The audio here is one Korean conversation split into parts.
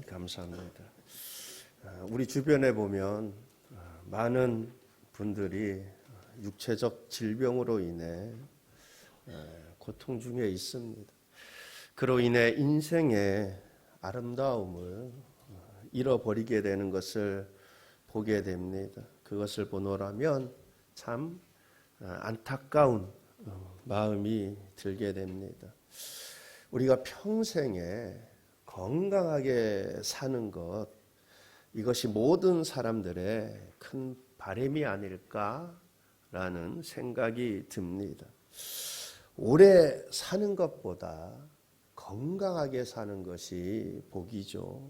감사합니다. 우리 주변에 보면 많은 분들이 육체적 질병으로 인해 고통 중에 있습니다. 그로 인해 인생의 아름다움을 잃어버리게 되는 것을 보게 됩니다. 그것을 보노라면 참 안타까운 마음이 들게 됩니다. 우리가 평생에 건강하게 사는 것, 이것이 모든 사람들의 큰 바람이 아닐까라는 생각이 듭니다. 오래 사는 것보다 건강하게 사는 것이 복이죠.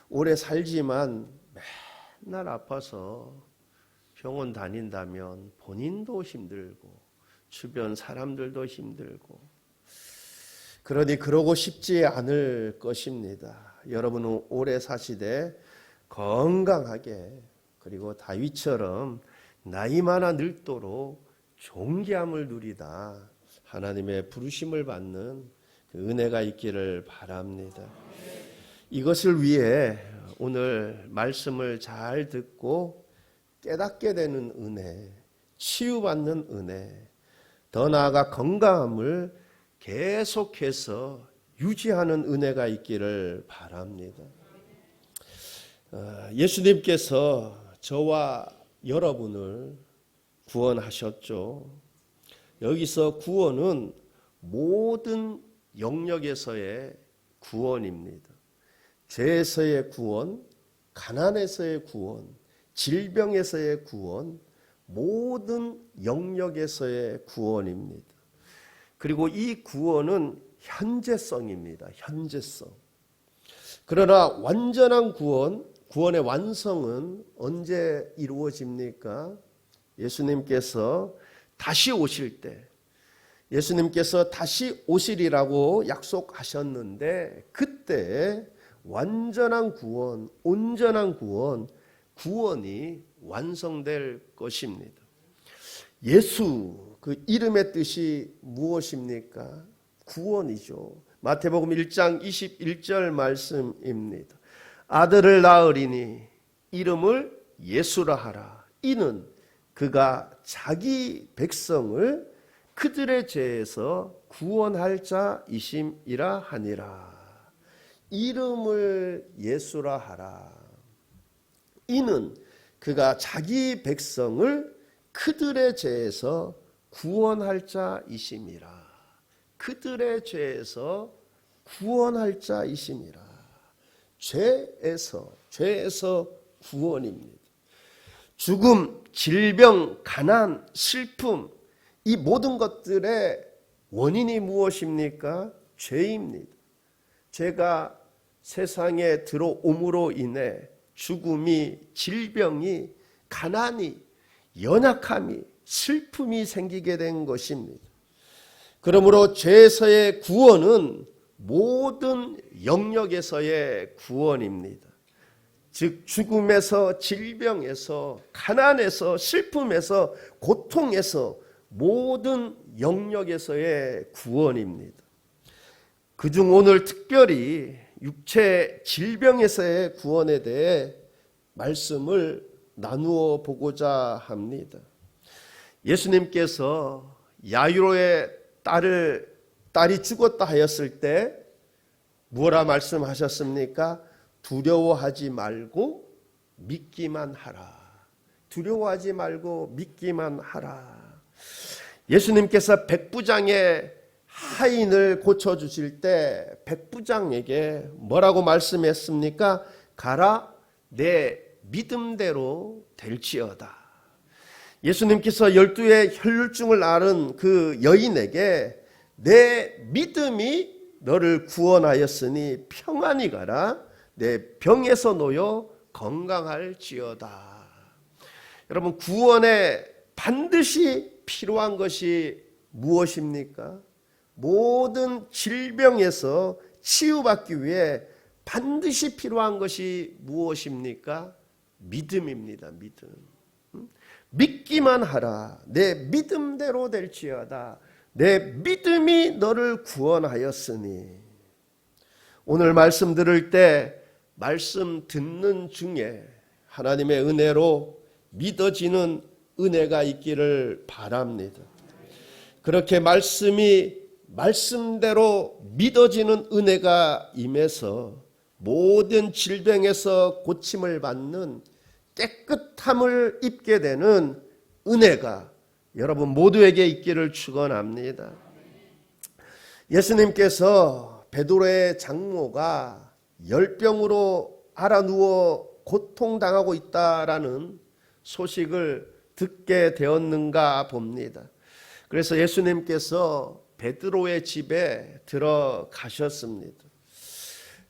오래 살지만 맨날 아파서 병원 다닌다면 본인도 힘들고 주변 사람들도 힘들고, 그러니 그러고 싶지 않을 것입니다. 여러분은 오래 사시되 건강하게, 그리고 다윗처럼 나이 많아 늙도록 존귀함을 누리다 하나님의 부르심을 받는 그 은혜가 있기를 바랍니다. 이것을 위해 오늘 말씀을 잘 듣고 깨닫게 되는 은혜, 치유받는 은혜, 더 나아가 건강함을 계속해서 유지하는 은혜가 있기를 바랍니다. 예수님께서 저와 여러분을 구원하셨죠. 여기서 구원은 모든 영역에서의 구원입니다. 죄에서의 구원, 가난에서의 구원, 질병에서의 구원, 모든 영역에서의 구원입니다. 그리고 이 구원은 현재성입니다. 현재성. 그러나 완전한 구원의 완성은 언제 이루어집니까? 예수님께서 다시 오실 때, 예수님께서 다시 오시리라고 약속하셨는데, 그때 완전한 구원, 온전한 구원이 완성될 것입니다. 예수, 그 이름의 뜻이 무엇입니까? 구원이죠. 마태복음 1장 21절 말씀입니다. 아들을 낳으리니 이름을 예수라 하라. 이는 그가 자기 백성을 그들의 죄에서 구원할 자이심이라 하니라. 이름을 예수라 하라. 이는 그가 자기 백성을 그들의 죄에서 구원할 자이심이라. 그들의 죄에서 구원할 자이심이라. 죄에서 구원입니다. 죽음, 질병, 가난, 슬픔, 이 모든 것들의 원인이 무엇입니까? 죄입니다. 죄가 세상에 들어옴으로 인해 죽음이, 질병이, 가난이, 연약함이, 슬픔이 생기게 된 것입니다. 그러므로 죄에서의 구원은 모든 영역에서의 구원입니다. 즉 죽음에서, 질병에서, 가난에서, 슬픔에서, 고통에서, 모든 영역에서의 구원입니다. 그중 오늘 특별히 육체 질병에서의 구원에 대해 말씀을 나누어 보고자 합니다. 예수님께서 야이로의 딸이 죽었다 하였을 때 뭐라 말씀하셨습니까? 두려워하지 말고 믿기만 하라. 두려워하지 말고 믿기만 하라. 예수님께서 백부장의 하인을 고쳐주실 때 백부장에게 뭐라고 말씀했습니까? 가라, 내 믿음대로 될지어다. 예수님께서 12의 혈루증을 앓은 그 여인에게 내 믿음이 너를 구원하였으니 평안히 가라, 내 병에서 놓여 건강할지어다. 여러분, 구원에 반드시 필요한 것이 무엇입니까? 모든 질병에서 치유받기 위해 반드시 필요한 것이 무엇입니까? 믿음입니다. 믿음. 믿기만 하라. 내 믿음대로 될지어다. 내 믿음이 너를 구원하였으니. 오늘 말씀 들을 때 말씀 듣는 중에 하나님의 은혜로 믿어지는 은혜가 있기를 바랍니다. 그렇게 말씀이 말씀대로 믿어지는 은혜가 임해서 모든 질병에서 고침을 받는 깨끗함을 입게 되는 은혜가 여러분 모두에게 있기를 축원합니다. 예수님께서 베드로의 장모가 열병으로 앓아 누워 고통당하고 있다라는 소식을 듣게 되었는가 봅니다. 그래서 예수님께서 베드로의 집에 들어가셨습니다.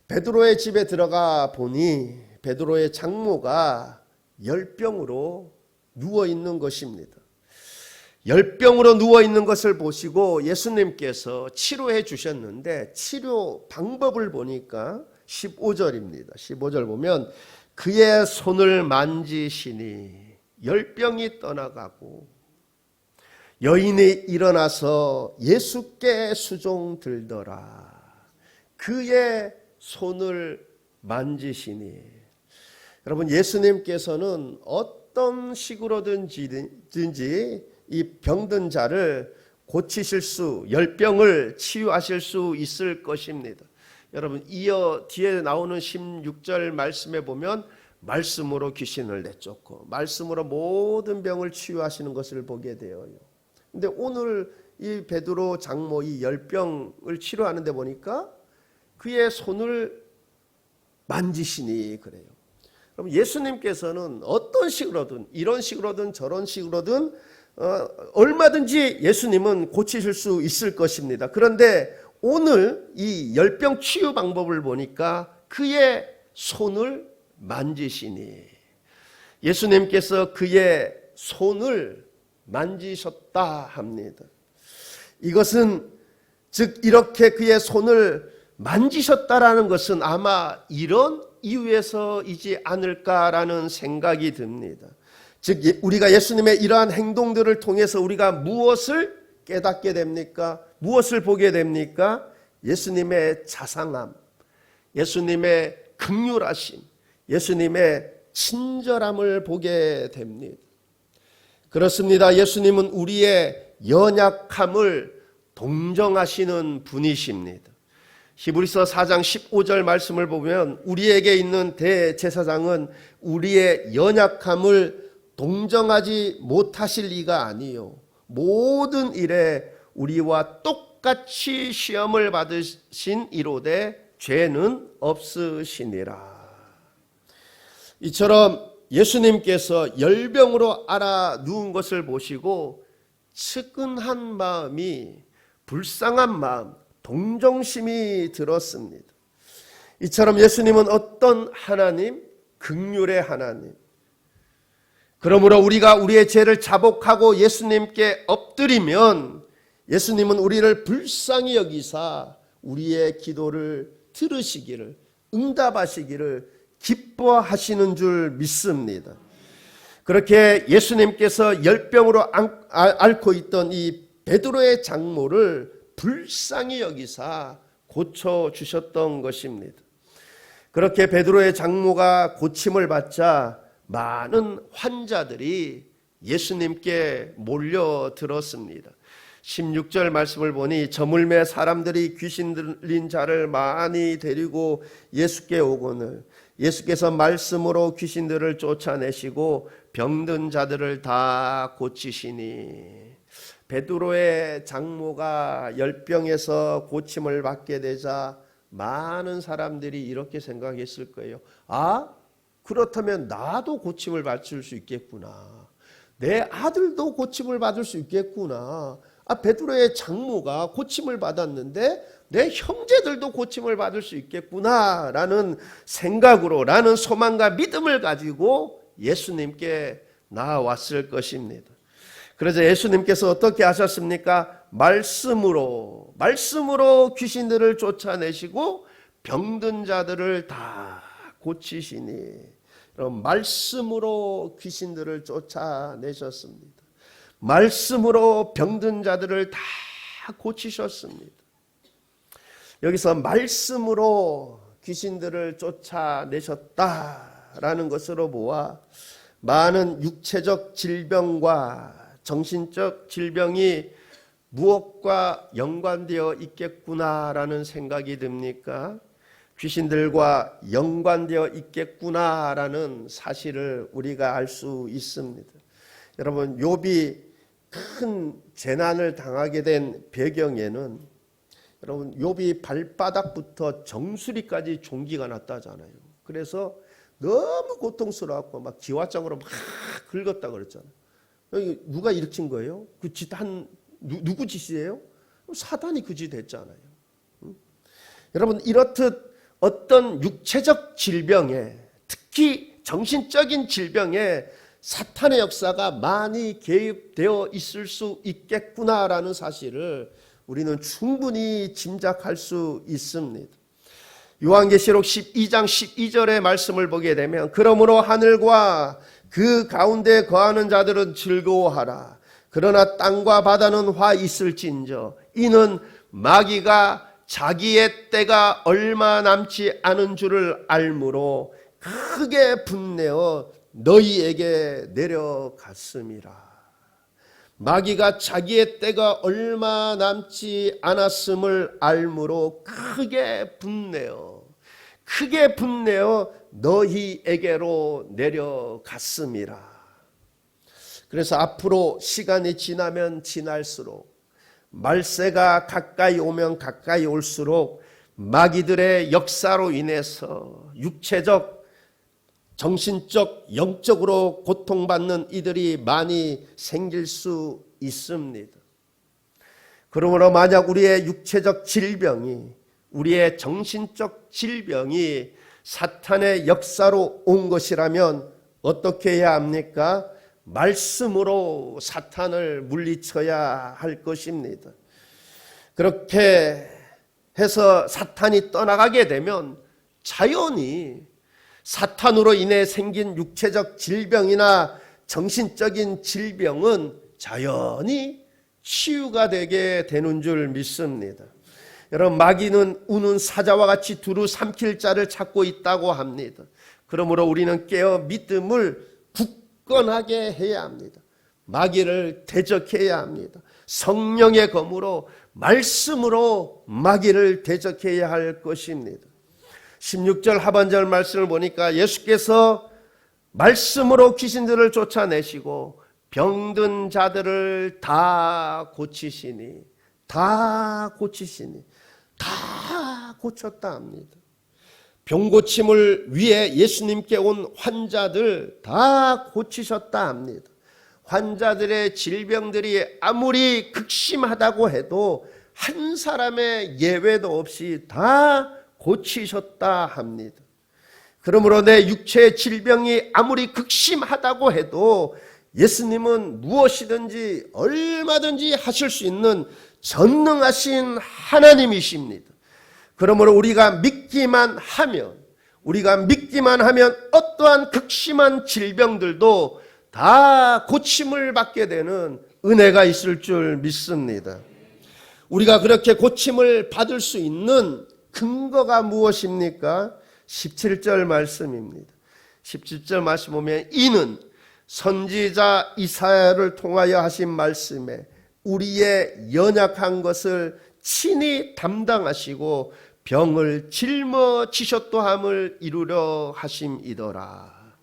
베드로의 집에 들어가 보니 베드로의 장모가 열병으로 누워 있는 것입니다. 열병으로 누워 있는 것을 보시고 예수님께서 치료해 주셨는데 치료 방법을 보니까 15절입니다. 15절 보면 그의 손을 만지시니 열병이 떠나가고 여인이 일어나서 예수께 수종 들더라. 그의 손을 만지시니 여러분 예수님께서는 어떤 식으로든지 이 병든 자를 고치실 수, 열병을 치유하실 수 있을 것입니다. 여러분 이어 뒤에 나오는 16절 말씀에 보면 말씀으로 귀신을 내쫓고 말씀으로 모든 병을 치유하시는 것을 보게 되어요. 근데 오늘 이 베드로 장모 이 열병을 치료하는 데 보니까 그의 손을 만지시니 그래요. 그럼 예수님께서는 어떤 식으로든 이런 식으로든 저런 식으로든 얼마든지 예수님은 고치실 수 있을 것입니다. 그런데 오늘 이 열병 치유 방법을 보니까 그의 손을 만지시니 예수님께서 그의 손을 만지셨다 합니다. 이것은 즉 이렇게 그의 손을 만지셨다라는 것은 아마 이런 이유에서이지 않을까라는 생각이 듭니다. 즉 우리가 예수님의 이러한 행동들을 통해서 우리가 무엇을 깨닫게 됩니까? 무엇을 보게 됩니까? 예수님의 자상함, 예수님의 긍휼하심, 예수님의 친절함을 보게 됩니다. 그렇습니다. 예수님은 우리의 연약함을 동정하시는 분이십니다. 히브리서 4장 15절 말씀을 보면 우리에게 있는 대제사장은 우리의 연약함을 동정하지 못하실 리가 아니요 모든 일에 우리와 똑같이 시험을 받으신 이로되 죄는 없으시니라. 이처럼 예수님께서 열병으로 앓아 누운 것을 보시고 측은한 마음이 불쌍한 마음 동정심이 들었습니다. 이처럼 예수님은 어떤 하나님? 긍휼의 하나님. 그러므로 우리가 우리의 죄를 자복하고 예수님께 엎드리면 예수님은 우리를 불쌍히 여기사 우리의 기도를 들으시기를 응답하시기를 기뻐하시는 줄 믿습니다. 그렇게 예수님께서 열병으로 앓고 있던 이 베드로의 장모를 불쌍히 여기사 고쳐주셨던 것입니다. 그렇게 베드로의 장모가 고침을 받자 많은 환자들이 예수님께 몰려들었습니다. 16절 말씀을 보니 저물매 사람들이 귀신 들린 자를 많이 데리고 예수께 오거늘 예수께서 말씀으로 귀신들을 쫓아내시고 병든 자들을 다 고치시니 베드로의 장모가 열병에서 고침을 받게 되자 많은 사람들이 이렇게 생각했을 거예요. 아, 그렇다면 나도 고침을 받을 수 있겠구나. 내 아들도 고침을 받을 수 있겠구나. 아, 베드로의 장모가 고침을 받았는데 내 형제들도 고침을 받을 수 있겠구나 라는 생각으로 라는 소망과 믿음을 가지고 예수님께 나아왔을 것입니다. 그래서 예수님께서 어떻게 하셨습니까? 말씀으로 귀신들을 쫓아내시고 병든 자들을 다 고치시니 말씀으로 귀신들을 쫓아내셨습니다. 말씀으로 병든 자들을 다 고치셨습니다. 여기서 말씀으로 귀신들을 쫓아내셨다라는 것으로 보아 많은 육체적 질병과 정신적 질병이 무엇과 연관되어 있겠구나라는 생각이 듭니까? 귀신들과 연관되어 있겠구나라는 사실을 우리가 알 수 있습니다. 여러분, 욥이 큰 재난을 당하게 된 배경에는 여러분, 욥이 발바닥부터 정수리까지 종기가 났다잖아요. 그래서 너무 고통스러웠고 막 기와장으로 막 긁었다 그랬잖아요. 누가 일으킨 거예요? 그 짓 누구 짓이에요? 사단이 그 짓 했잖아요. 여러분, 이렇듯 어떤 육체적 질병에, 특히 정신적인 질병에 사탄의 역사가 많이 개입되어 있을 수 있겠구나라는 사실을 우리는 충분히 짐작할 수 있습니다. 요한계시록 12장 12절의 말씀을 보게 되면 그러므로 하늘과 그 가운데 거하는 자들은 즐거워하라. 그러나 땅과 바다는 화 있을진저 이는 마귀가 자기의 때가 얼마 남지 않은 줄을 알므로 크게 분내어 너희에게 내려갔음이라. 마귀가 자기의 때가 얼마 남지 않았음을 알므로 크게 분내어 너희에게로 내려갔음이라. 그래서 앞으로 시간이 지나면 지날수록 말세가 가까이 오면 가까이 올수록 마귀들의 역사로 인해서 육체적, 정신적, 영적으로 고통받는 이들이 많이 생길 수 있습니다. 그러므로 만약 우리의 육체적 질병이, 우리의 정신적 질병이 사탄의 역사로 온 것이라면 어떻게 해야 합니까? 말씀으로 사탄을 물리쳐야 할 것입니다. 그렇게 해서 사탄이 떠나가게 되면 자연히 사탄으로 인해 생긴 육체적 질병이나 정신적인 질병은 자연히 치유가 되게 되는 줄 믿습니다. 여러분, 마귀는 우는 사자와 같이 두루 삼킬 자를 찾고 있다고 합니다. 그러므로 우리는 깨어 믿음을 굳건하게 해야 합니다. 마귀를 대적해야 합니다. 성령의 검으로, 말씀으로 마귀를 대적해야 할 것입니다. 16절 하반절 말씀을 보니까 예수께서 말씀으로 귀신들을 쫓아내시고 병든 자들을 다 고치시니 다 고쳤다 합니다. 병고침을 위해 예수님께 온 환자들 다 고치셨다 합니다. 환자들의 질병들이 아무리 극심하다고 해도 한 사람의 예외도 없이 다 고치셨다 합니다. 그러므로 내 육체의 질병이 아무리 극심하다고 해도 예수님은 무엇이든지 얼마든지 하실 수 있는 전능하신 하나님이십니다. 그러므로 우리가 믿기만 하면 어떠한 극심한 질병들도 다 고침을 받게 되는 은혜가 있을 줄 믿습니다. 우리가 그렇게 고침을 받을 수 있는 근거가 무엇입니까? 17절 말씀입니다. 17절 말씀 보면 이는 선지자 이사야를 통하여 하신 말씀에 우리의 연약한 것을 친히 담당하시고 병을 짊어지셨도함을 이루려 하심이더라.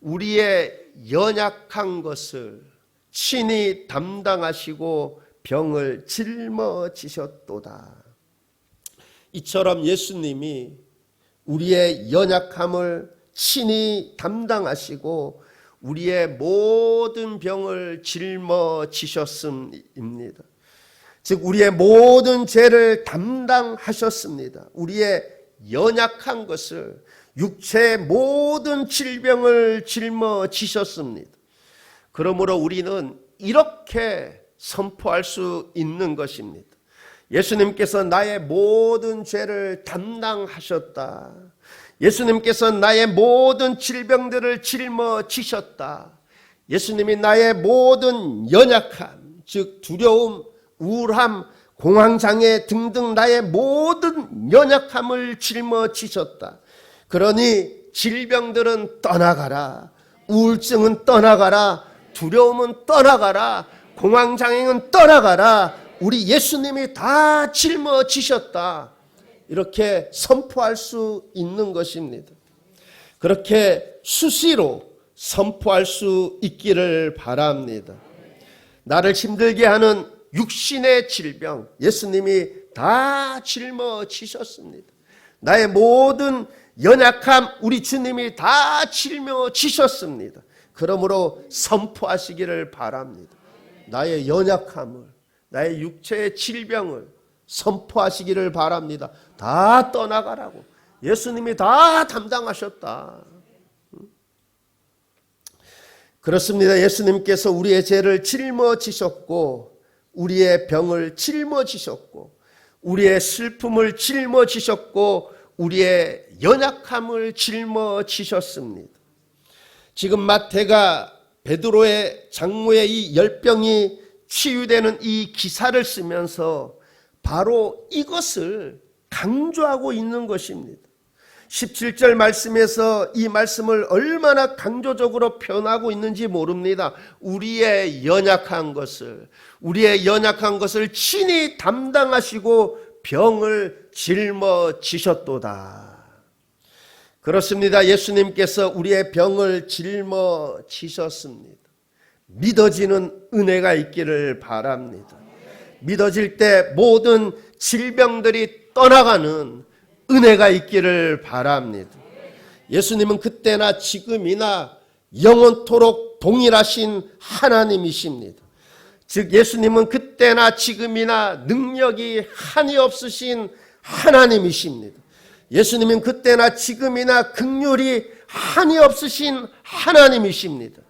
우리의 연약한 것을 친히 담당하시고 병을 짊어지셨도다. 이처럼 예수님이 우리의 연약함을 친히 담당하시고 우리의 모든 병을 짊어지셨음입니다. 즉 우리의 모든 죄를 담당하셨습니다. 우리의 연약한 것을, 육체의 모든 질병을 짊어지셨습니다. 그러므로 우리는 이렇게 선포할 수 있는 것입니다. 예수님께서 나의 모든 죄를 담당하셨다. 예수님께서 나의 모든 질병들을 짊어지셨다. 예수님이 나의 모든 연약함, 즉 두려움, 우울함, 공황장애 등등 나의 모든 연약함을 짊어지셨다. 그러니 질병들은 떠나가라, 우울증은 떠나가라, 두려움은 떠나가라, 공황장애는 떠나가라. 우리 예수님이 다 짊어지셨다. 이렇게 선포할 수 있는 것입니다. 그렇게 수시로 선포할 수 있기를 바랍니다. 나를 힘들게 하는 육신의 질병, 예수님이 다 짊어지셨습니다. 나의 모든 연약함, 우리 주님이 다 짊어지셨습니다. 그러므로 선포하시기를 바랍니다. 나의 연약함을, 나의 육체의 질병을 선포하시기를 바랍니다. 다 떠나가라고. 예수님이 다 담당하셨다. 그렇습니다. 예수님께서 우리의 죄를 짊어지셨고, 우리의 병을 짊어지셨고, 우리의 슬픔을 짊어지셨고, 우리의 연약함을 짊어지셨습니다. 지금 마태가 베드로의 장모의 이 열병이 치유되는 이 기사를 쓰면서 바로 이것을 강조하고 있는 것입니다. 17절 말씀에서 이 말씀을 얼마나 강조적으로 표현하고 있는지 모릅니다. 우리의 연약한 것을 친히 담당하시고 병을 짊어지셨도다. 그렇습니다. 예수님께서 우리의 병을 짊어지셨습니다. 믿어지는 은혜가 있기를 바랍니다. 믿어질 때 모든 질병들이 떠나가는 은혜가 있기를 바랍니다. 예수님은 그때나 지금이나 영원토록 동일하신 하나님이십니다. 즉 예수님은 그때나 지금이나 능력이 한이 없으신 하나님이십니다. 예수님은 그때나 지금이나 긍휼이 한이 없으신 하나님이십니다.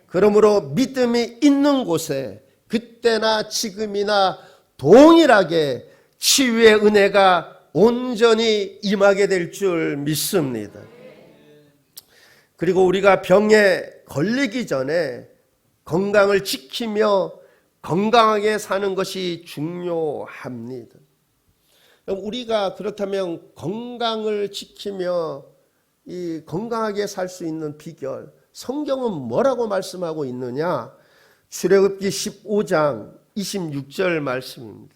그러므로 믿음이 있는 곳에 그때나 지금이나 동일하게 치유의 은혜가 온전히 임하게 될 줄 믿습니다. 그리고 우리가 병에 걸리기 전에 건강을 지키며 건강하게 사는 것이 중요합니다. 우리가 그렇다면 건강을 지키며 이 건강하게 살 수 있는 비결, 성경은 뭐라고 말씀하고 있느냐? 출애굽기 15장 26절 말씀입니다.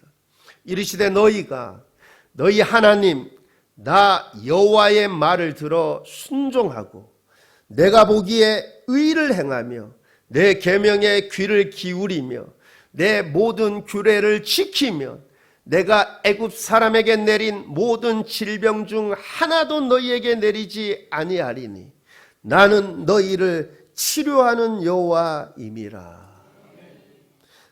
이르시되 너희 하나님 나 여호와의 말을 들어 순종하고 내가 보기에 의를 행하며 내 계명에 귀를 기울이며 내 모든 규례를 지키면 내가 애굽 사람에게 내린 모든 질병 중 하나도 너희에게 내리지 아니하리니 나는 너희를 치료하는 여호와임이라.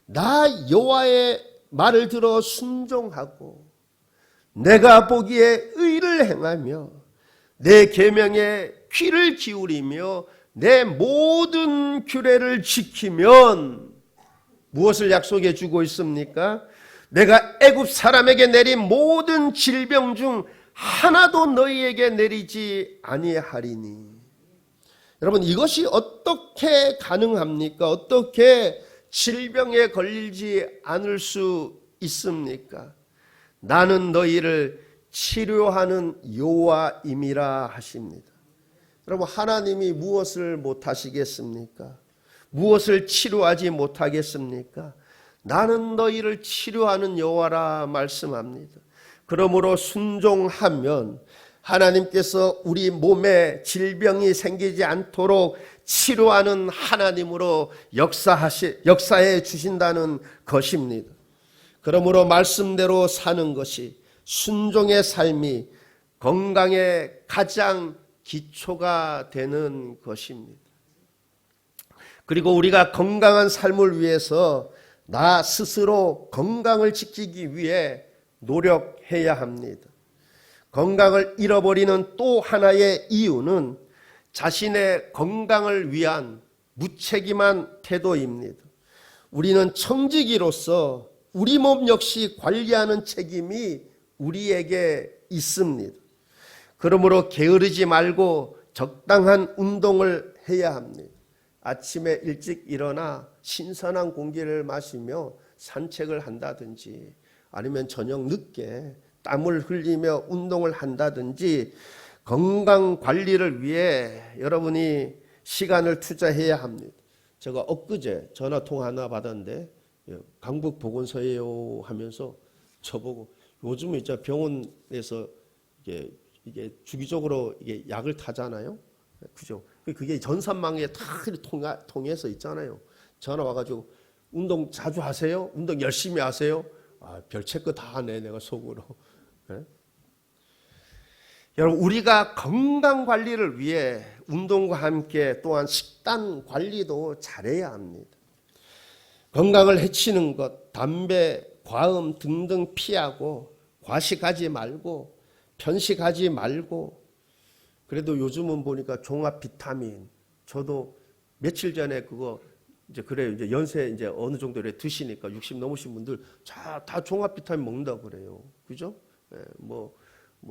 나 여호와의 말을 들어 순종하고 내가 보기에 의를 행하며 내 계명에 귀를 기울이며 내 모든 규례를 지키면 무엇을 약속해 주고 있습니까? 내가 애굽 사람에게 내린 모든 질병 중 하나도 너희에게 내리지 아니하리니. 여러분, 이것이 어떻게 가능합니까? 어떻게 질병에 걸리지 않을 수 있습니까? 나는 너희를 치료하는 여호와임이라 하십니다. 여러분, 하나님이 무엇을 못하시겠습니까? 무엇을 치료하지 못하겠습니까? 나는 너희를 치료하는 여호와라 말씀합니다. 그러므로 순종하면 하나님께서 우리 몸에 질병이 생기지 않도록 치료하는 하나님으로 역사해 주신다는 것입니다. 그러므로 말씀대로 사는 것이, 순종의 삶이 건강의 가장 기초가 되는 것입니다. 그리고 우리가 건강한 삶을 위해서 나 스스로 건강을 지키기 위해 노력해야 합니다. 건강을 잃어버리는 또 하나의 이유는 자신의 건강을 위한 무책임한 태도입니다. 우리는 청지기로서 우리 몸 역시 관리하는 책임이 우리에게 있습니다. 그러므로 게으르지 말고 적당한 운동을 해야 합니다. 아침에 일찍 일어나 신선한 공기를 마시며 산책을 한다든지 아니면 저녁 늦게 땀을 흘리며 운동을 한다든지 건강 관리를 위해 여러분이 시간을 투자해야 합니다. 제가 엊그제 전화 통화 하나 받았는데 강북 보건소예요 하면서 저보고 요즘 이제 병원에서 이게 주기적으로 이게 약을 타잖아요. 그죠? 그게 전산망에 다 통해서 있잖아요. 전화 와가지고 운동 자주 하세요? 운동 열심히 하세요? 아, 별 체크 다 하네 내가 속으로. 네? 여러분 우리가 건강 관리를 위해 운동과 함께 또한 식단 관리도 잘해야 합니다. 건강을 해치는 것, 담배, 과음 등등 피하고 과식하지 말고 편식하지 말고 그래도 요즘은 보니까 종합 비타민 저도 며칠 전에 그거 이제 그래요. 이제 연세 이제 어느 정도 드시니까 60 넘으신 분들 다 종합 비타민 먹는다 그래요. 그죠? 예, 뭐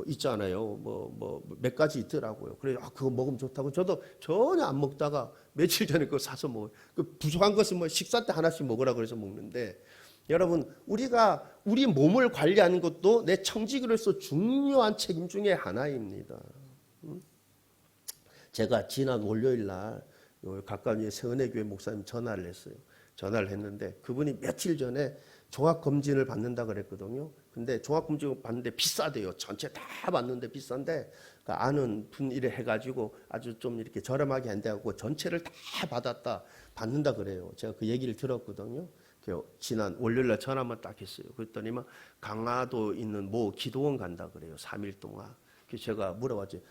있잖아요. 몇 가지 있더라고요. 그래서 그거 먹으면 좋다고 저도 전혀 안 먹다가 며칠 전에 그거 사서 먹어요. 그 부족한 것은 뭐 식사 때 하나씩 먹으라 그래서 먹는데 여러분 우리가 우리 몸을 관리하는 것도 내 청지기로서 중요한 책임 중에 하나입니다. 제가 지난 월요일 날 가까운 세은혜교회 목사님 전화를 했어요. 전화를 했는데 그분이 며칠 전에 종합검진을 받는다 그랬거든요. 근데 종합검진을 받는데 비싸대요. 전체 다 받는데 비싼데 그 아는 분 이래 해가지고 아주 좀 이렇게 저렴하게 한다고 전체를 다 받는다 그래요. 제가 그 얘기를 들었거든요. 지난 월요일날 전화만 딱 했어요. 그랬더니 막 강화도 있는 모 기도원 간다 그래요. 3일 동안. 그래서 제가 물어봤지.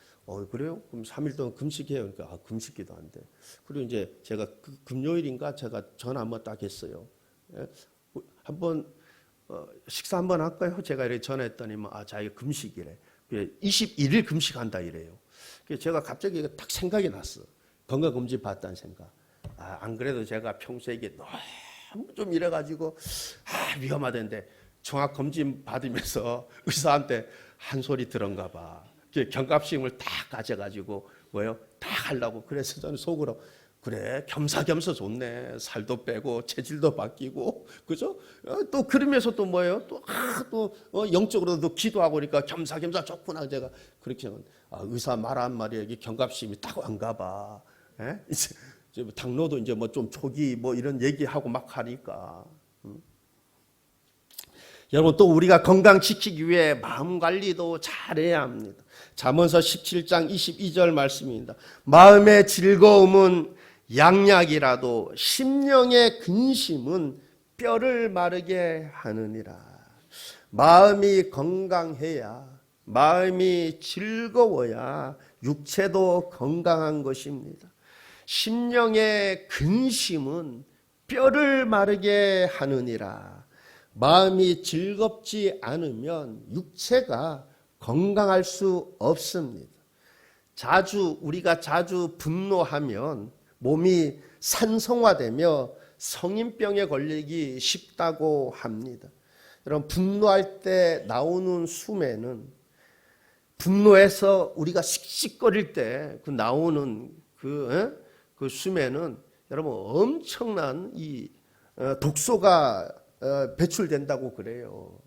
그래요? 그럼 3일 동안 금식해요. 그러니까 금식기도 안 돼. 그리고 이제 제가 금요일인가 제가 전화 한번 딱 했어요. 예? 한번 식사 한번 할까요? 제가 이렇게 전화했더니 자기가 금식이래. 21일 금식한다 이래요. 그래서 제가 갑자기 딱 생각이 났어. 건강검진 받았다는 생각. 안 그래도 제가 평소에 이게 너무 좀 이래가지고 위험하던데 종합검진 받으면서 의사한테 한 소리 들은가 봐. 경갑식을 다 가져가지고 다 하려고. 그래서 저는 속으로 그래 겸사겸사 좋네. 살도 빼고 체질도 바뀌고 그죠? 또 그러면서 또 또 영적으로도 기도하고 그러니까 겸사겸사 좋구나. 제가 그렇게 의사 말 한마디에 이게 경갑심이 딱 왔가 봐. 이제 당뇨도 이제 좀 초기 이런 얘기하고 막 하니까. 여러분 또 우리가 건강 지키기 위해 마음 관리도 잘해야 합니다. 잠언서 17장 22절 말씀입니다. 마음의 즐거움은 양약이라도 심령의 근심은 뼈를 마르게 하느니라. 마음이 건강해야 마음이 즐거워야 육체도 건강한 것입니다. 심령의 근심은 뼈를 마르게 하느니라. 마음이 즐겁지 않으면 육체가 건강할 수 없습니다. 우리가 자주 분노하면 몸이 산성화되며 성인병에 걸리기 쉽다고 합니다. 여러분 분노할 때 나오는 숨에는 분노해서 우리가 씩씩거릴 때 나오는 그 숨에는 여러분 엄청난 이 독소가 배출된다고 그래요.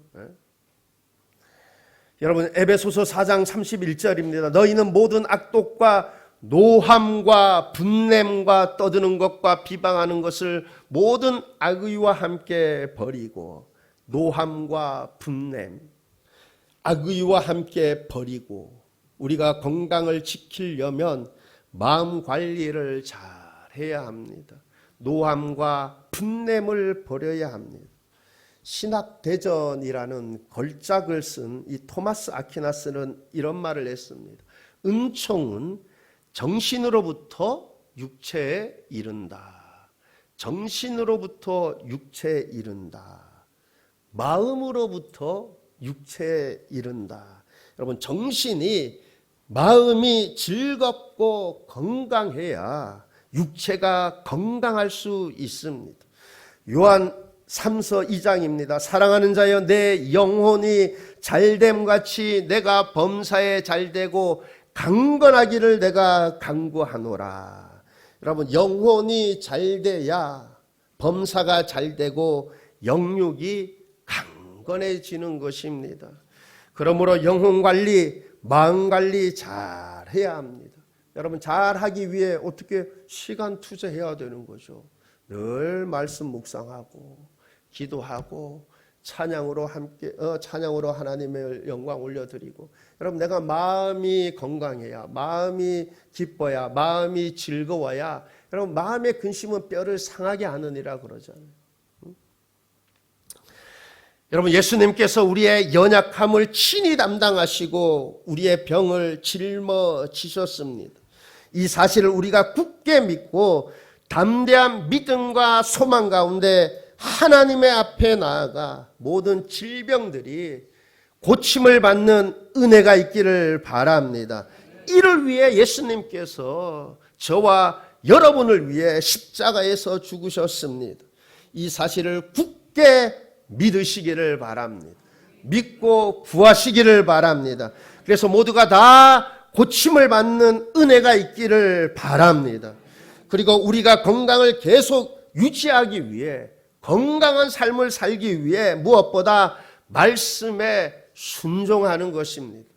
여러분 에베소서 4장 31절입니다. 너희는 모든 악독과 노함과 분냄과 떠드는 것과 비방하는 것을 모든 악의와 함께 버리고 노함과 분냄 악의와 함께 버리고 우리가 건강을 지키려면 마음 관리를 잘 해야 합니다. 노함과 분냄을 버려야 합니다. 신학대전이라는 걸작을 쓴 이 토마스 아퀴나스는 이런 말을 했습니다. 은총은 정신으로부터 육체에 이른다. 정신으로부터 육체에 이른다. 마음으로부터 육체에 이른다. 여러분 마음이 즐겁고 건강해야 육체가 건강할 수 있습니다. 요한 3서 2장입니다. 사랑하는 자여 내 영혼이 잘됨같이 내가 범사에 잘되고 강건하기를 내가 간구하노라. 여러분 영혼이 잘돼야 범사가 잘되고 영육이 끈끈해지는 것입니다. 그러므로 영혼 관리, 마음 관리 잘 해야 합니다. 여러분 잘 하기 위해 어떻게 시간 투자해야 되는 거죠. 늘 말씀 묵상하고 기도하고 찬양으로 함께 찬양으로 하나님의 영광 올려드리고, 여러분 내가 마음이 건강해야, 마음이 기뻐야, 마음이 즐거워야, 여러분 마음의 근심은 뼈를 상하게 하느니라 그러잖아요. 여러분 예수님께서 우리의 연약함을 친히 담당하시고 우리의 병을 짊어지셨습니다. 이 사실을 우리가 굳게 믿고 담대한 믿음과 소망 가운데 하나님의 앞에 나아가 모든 질병들이 고침을 받는 은혜가 있기를 바랍니다. 이를 위해 예수님께서 저와 여러분을 위해 십자가에서 죽으셨습니다. 이 사실을 굳게 믿으시기를 바랍니다. 믿고 구하시기를 바랍니다. 그래서 모두가 다 고침을 받는 은혜가 있기를 바랍니다. 그리고 우리가 건강을 계속 유지하기 위해, 건강한 삶을 살기 위해 무엇보다 말씀에 순종하는 것입니다.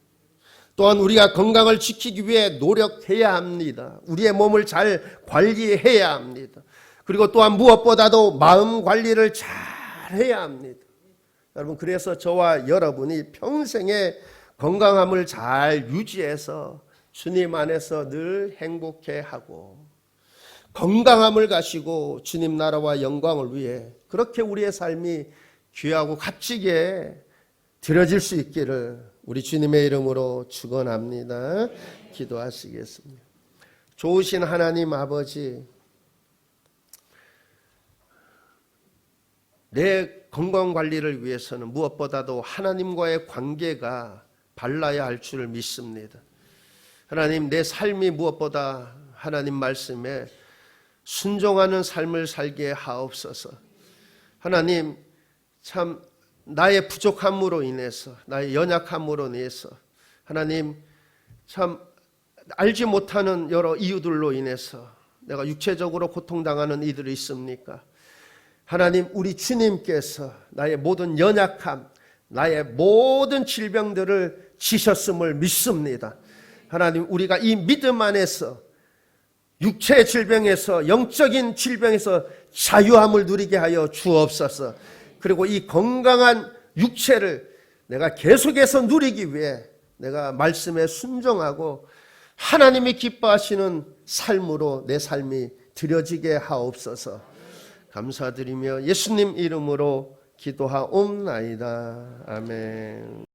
또한 우리가 건강을 지키기 위해 노력해야 합니다. 우리의 몸을 잘 관리해야 합니다. 그리고 또한 무엇보다도 마음 관리를 잘 해야 합니다. 여러분 그래서 저와 여러분이 평생에 건강함을 잘 유지해서 주님 안에서 늘 행복해하고 건강함을 가지고 주님 나라와 영광을 위해 그렇게 우리의 삶이 귀하고 값지게 드려질 수 있기를 우리 주님의 이름으로 축원합니다. 기도하시겠습니다. 좋으신 하나님 아버지, 내 건강관리를 위해서는 무엇보다도 하나님과의 관계가 발라야 할 줄 믿습니다. 하나님, 내 삶이 무엇보다 하나님 말씀에 순종하는 삶을 살게 하옵소서. 하나님, 참 나의 부족함으로 인해서, 나의 연약함으로 인해서, 하나님 참 알지 못하는 여러 이유들로 인해서 내가 육체적으로 고통당하는 이들이 있습니까? 하나님, 우리 주님께서 나의 모든 연약함, 나의 모든 질병들을 지셨음을 믿습니다. 하나님, 우리가 이 믿음 안에서 육체의 질병에서, 영적인 질병에서 자유함을 누리게 하여 주옵소서. 그리고 이 건강한 육체를 내가 계속해서 누리기 위해 내가 말씀에 순종하고 하나님이 기뻐하시는 삶으로 내 삶이 드려지게 하옵소서. 감사드리며 예수님 이름으로 기도하옵나이다. 아멘.